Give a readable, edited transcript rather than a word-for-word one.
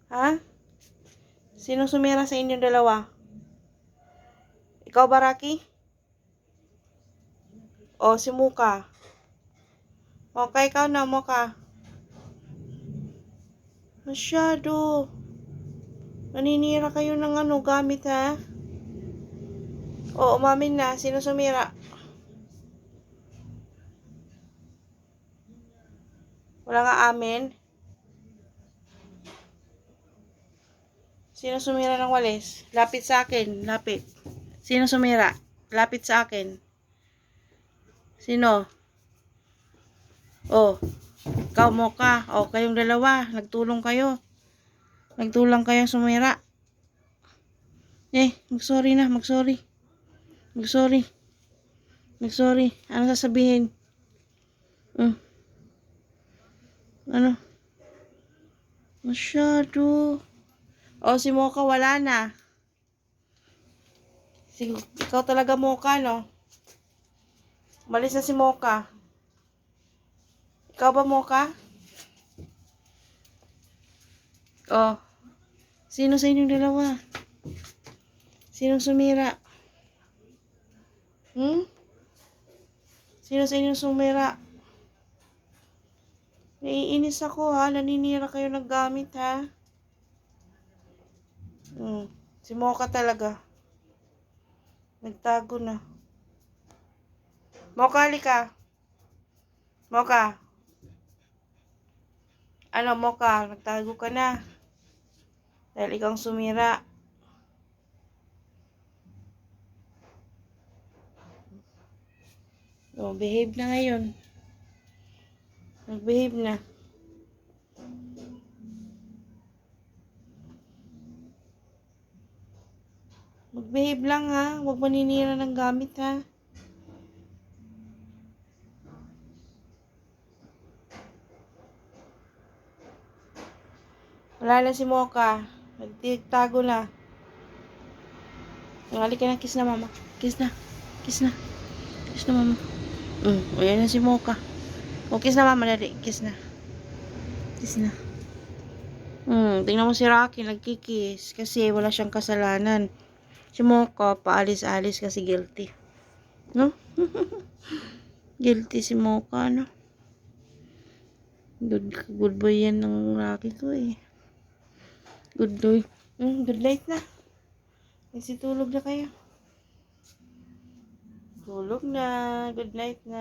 Ha? Sinong sumira sa inyong dalawa? Ikaw ba, Rocky? O si Muka? Okay, ikaw na, Muka. Masyado. Naninira kayo ng gamit, ha? O, umamin na. Sino sumira? Wala nga amin. Sino sumira ng walis? Lapit sa akin. Lapit. Sino sumira? Lapit sa akin. Sino? O, ikaw, Muka. O, kayong dalawa. Nagtulong kayo. Nagtulang kayong sumira. Mag-sorry na. Mag-sorry. Mag-sorry. Mag-sorry. Ano sasabihin? Ano? Masyado. O, si Mocha wala na. Ikaw talaga, Mocha, no? Umalis na si Mocha. Ikaw ba, Mocha? O, sino sa inyong dalawa? Sinong sumira? Sino sa inyong sumira? Naiinis ako, ha? Naninira kayo ng gamit, ha? Si Mocha talaga. Nagtago na. Mocha, halika. Mocha. Ano, Mocha? Nagtago ka na. Dahil ikaw sumira. O, behave na ngayon. Nag-behave na. Mag-behave lang, ha? Huwag maninira ng gamit, ha? Wala na si Mocha. Nagtago na. Halika na, kiss na, mama. Kiss na. Kiss na. Kiss na, mama. Ayan na si Mocha. O, kiss na, mama. Dali. Kiss na. Kiss na. Tingnan mo si Rocky. Nagkikiss. Kasi wala siyang kasalanan. Si Mocha, paalis-alis kasi guilty. No? Guilty si Mocha, no? Good boy yan ng Rocky ko, eh. Good boy. Good night na. Kasi tulog na kayo. Tulog na. Good night na.